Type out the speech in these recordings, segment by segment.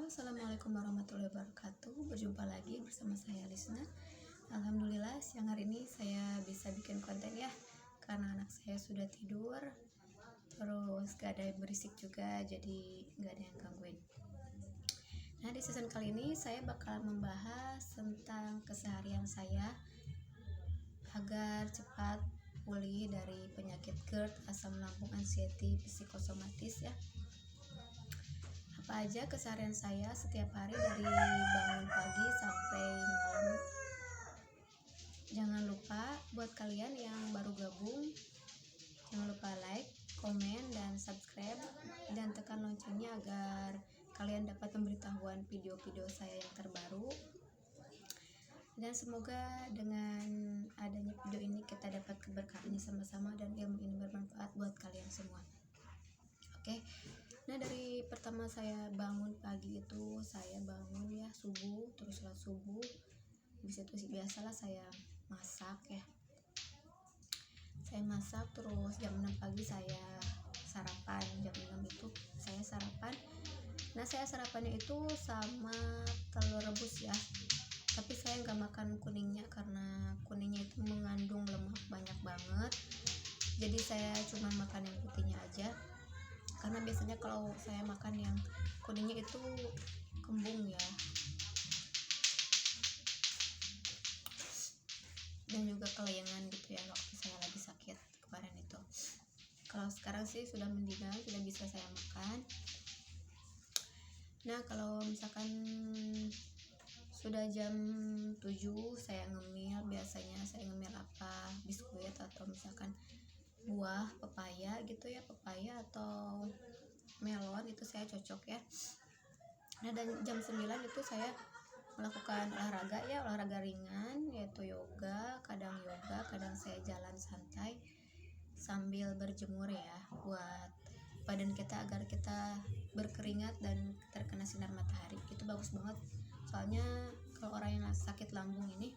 Assalamualaikum warahmatullahi wabarakatuh. Berjumpa lagi bersama saya Lisna. Alhamdulillah siang hari ini saya bisa bikin konten ya, karena anak saya sudah tidur. Terus gak ada yang berisik juga, jadi gak ada yang gangguin. Nah, di season kali ini saya bakal membahas tentang keseharian saya agar cepat pulih dari penyakit GERD, asam lambung, anxiety, psikosomatis ya. Apa aja keseharian saya setiap hari dari bangun pagi sampai malam. Jangan lupa buat kalian yang baru gabung, jangan lupa like, komen, dan subscribe, dan tekan loncengnya agar kalian dapat pemberitahuan video-video saya yang terbaru. Dan semoga dengan adanya video ini kita dapat keberkahan sama-sama dan ilmu ini bermanfaat buat kalian semua. Oke. Nah, dari pertama saya bangun pagi itu saya bangun ya subuh, terus sholat subuh. Habis itu biasalah saya masak ya. Saya masak, terus jam 6 pagi saya sarapan. Jam 6 itu saya sarapan. Nah, saya sarapannya itu sama telur rebus ya. Tapi saya nggak makan kuningnya karena kuningnya itu mengandung lemak banyak banget. Jadi saya cuma makan yang putihnya aja. Karena biasanya kalau saya makan yang kuningnya itu kembung ya, dan juga kelayangan gitu ya waktu saya lagi sakit kemarin itu. Kalau sekarang sih sudah mendingan, sudah bisa saya makan. Nah, kalau misalkan sudah jam 7 saya ngemil. Biasanya saya ngemil apa, biskuit atau misalkan buah pepaya gitu ya, pepaya atau melon itu saya cocok ya. Nah, dan jam 9 itu saya melakukan olahraga ringan, yaitu yoga. Kadang saya jalan santai sambil berjemur ya, buat badan kita agar kita berkeringat dan terkena sinar matahari. Itu bagus banget. Soalnya kalau orang yang sakit lambung ini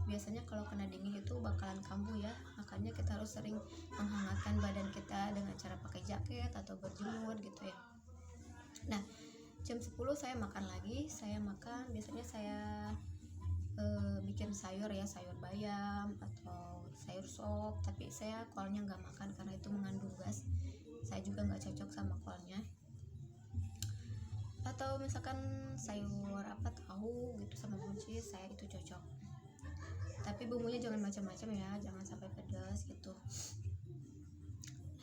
biasanya kalau kena dingin itu bakalan kambuh ya. Makanya kita harus sering menghangatkan badan kita dengan cara pakai jaket atau berjemur gitu ya. Nah, jam 10 saya makan lagi. Biasanya saya bikin sayur ya, sayur bayam atau sayur sop. Tapi saya kolnya nggak makan karena itu mengandung gas. Saya juga nggak cocok sama kolnya. Atau misalkan sayur tahu gitu sama buncis, saya itu cocok. Tapi bumbunya jangan macam-macam ya, jangan sampai pedas gitu.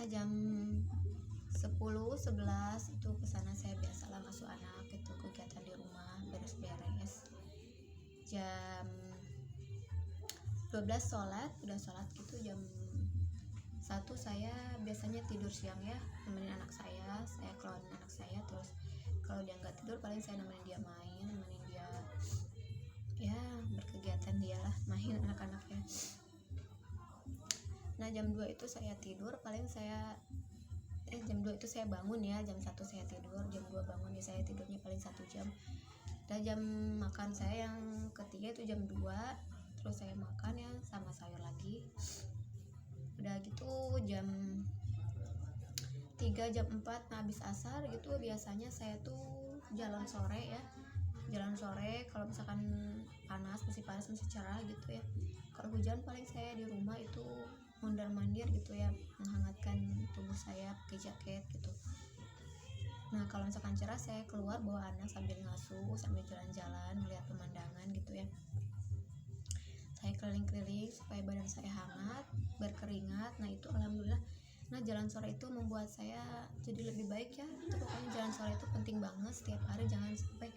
Nah, jam 10, 11 itu kesana saya biasalah ngasuh anak gitu, kegiatan di rumah, beres-beres. Jam 12 udah sholat gitu. Jam 1 saya biasanya tidur siang ya, nemenin anak saya keluarin anak saya. Terus kalau dia nggak tidur paling saya nemenin dia main, nemenin dia ya berkegiatan dia lah, main anak-anaknya. Nah, jam 2 itu saya tidur, jam 2 itu saya bangun ya. Jam 1 saya tidur, jam 2 bangun ya, saya tidurnya paling 1 jam. Dan jam makan saya yang ketiga itu jam 2, terus saya makan ya sama sayur lagi. Udah gitu jam 3, jam 4, nah habis asar gitu biasanya saya tuh jalan sore ya. Jalan sore kalau misalkan masih panas, masih cerah gitu ya. Kalau hujan paling saya di rumah itu mondar-mandir gitu ya, menghangatkan tubuh saya pakai jaket gitu. Nah, kalau misalkan cerah saya keluar bawa anak sambil ngasuh, sambil jalan-jalan melihat pemandangan gitu ya. Saya keliling-keliling supaya badan saya hangat, berkeringat. Nah, itu alhamdulillah. Nah, jalan sore itu membuat saya jadi lebih baik ya. Itu pokoknya jalan sore itu penting banget setiap hari, jangan sampai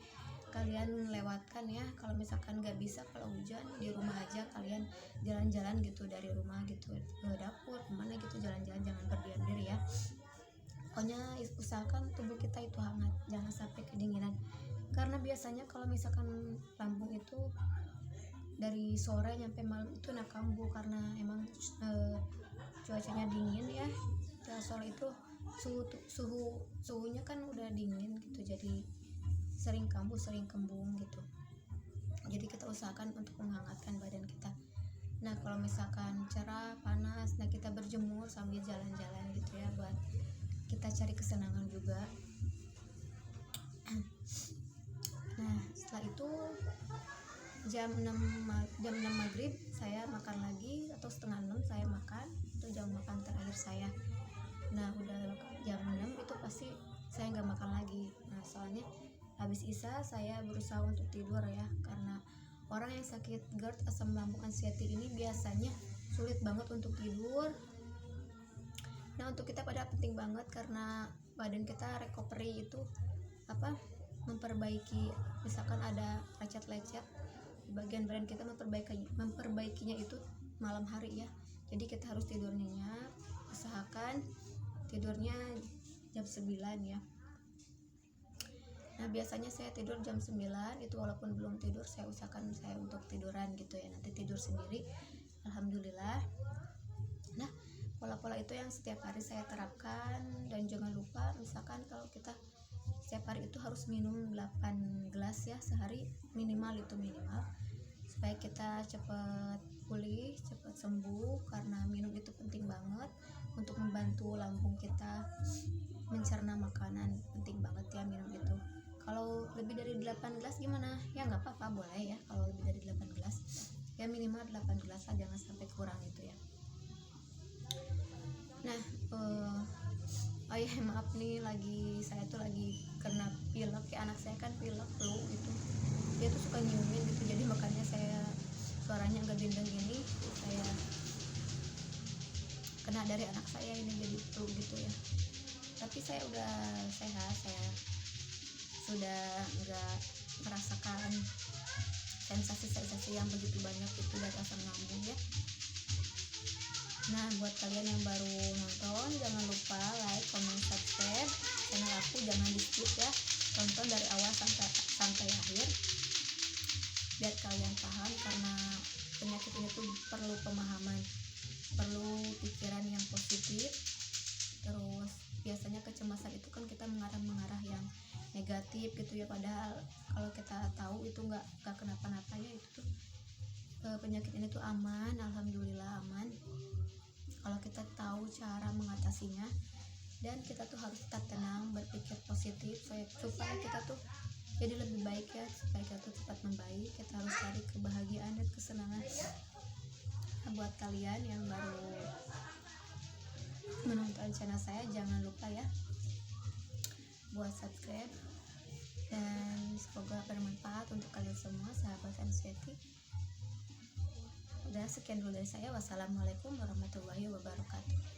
kalian lewatkan ya. Kalau misalkan nggak bisa, kalau hujan di rumah aja kalian jalan-jalan gitu dari rumah gitu ke dapur kemana gitu, jalan-jalan, jangan berdiam diri ya. Pokoknya usahakan tubuh kita itu hangat, jangan sampai kedinginan. Karena biasanya kalau misalkan lambung itu dari sore nyampe malam itu kambuh karena emang cuacanya dingin ya. Dan sore itu suhunya kan udah dingin gitu, jadi sering kambuh, sering kembung gitu. Jadi kita usahakan untuk menghangatkan badan kita. Nah, kalau misalkan cerah, panas, nah kita berjemur sambil jalan-jalan gitu ya, buat kita cari kesenangan juga. jam 6 maghrib saya makan lagi, atau setengah 6 saya makan, itu jam makan terakhir saya. Nah udah jam 6 itu pasti saya nggak makan lagi. Nah soalnya habis isya saya berusaha untuk tidur ya, karena orang yang sakit GERD, asam lambung anxiety ini biasanya sulit banget untuk tidur. Nah untuk kita pada penting banget, karena badan kita recovery itu memperbaiki, misalkan ada lecet-lecet di bagian badan kita, memperbaikinya itu malam hari ya. Jadi kita harus tidur nyenyak, usahakan tidurnya jam 9 ya. Nah biasanya saya tidur jam 9 itu, walaupun belum tidur saya usahakan saya untuk tiduran gitu ya, nanti tidur sendiri alhamdulillah. Nah pola-pola itu yang setiap hari saya terapkan, dan jangan lupa misalkan kalau kita setiap hari itu harus minum 8 gelas ya sehari minimal, itu minimal, supaya kita cepat pulih, cepat sembuh, karena minum itu penting banget untuk membantu lambung kita mencerna makanan, penting banget ya minum itu. Kalau lebih dari 8 gelas gimana? Ya nggak apa-apa, boleh ya kalau lebih dari 8 gelas. Ya minimal 8 gelas lah, jangan sampai kurang gitu ya. Nah, oh ya maaf nih, saya tuh lagi kena pilek ya, anak saya kan pilek flu gitu. Dia tuh suka nyiumin gitu, jadi makanya saya suaranya agak bindeng gini. Saya kena dari anak saya ini, jadi flu gitu ya. Tapi saya udah sehat, saya sudah nggak merasakan sensasi-sensasi yang begitu banyak itu dari asam lambung ya. Nah buat kalian yang baru nonton, jangan lupa like, comment, subscribe channel aku, jangan di skip ya, tonton dari awal sampai akhir biar kalian paham, karena penyakit ini tuh perlu pemahaman, perlu pikiran yang positif. Terus biasanya kecemasan itu kan kita mengarah yang negatif gitu ya, padahal kalau kita tahu itu nggak kenapa-napa ya, itu tuh penyakit ini tuh aman, alhamdulillah aman kalau kita tahu cara mengatasinya. Dan kita tuh harus tetap tenang, berpikir positif supaya kita tuh jadi lebih baik ya, supaya kita tuh cepat membaik. Kita harus cari kebahagiaan dan kesenangan. Nah, buat kalian yang baru menonton channel saya, jangan lupa ya buat subscribe, dan semoga bermanfaat untuk kalian semua sahabat anxiety. Udah sekian dulu dari saya. Wassalamualaikum warahmatullahi wabarakatuh.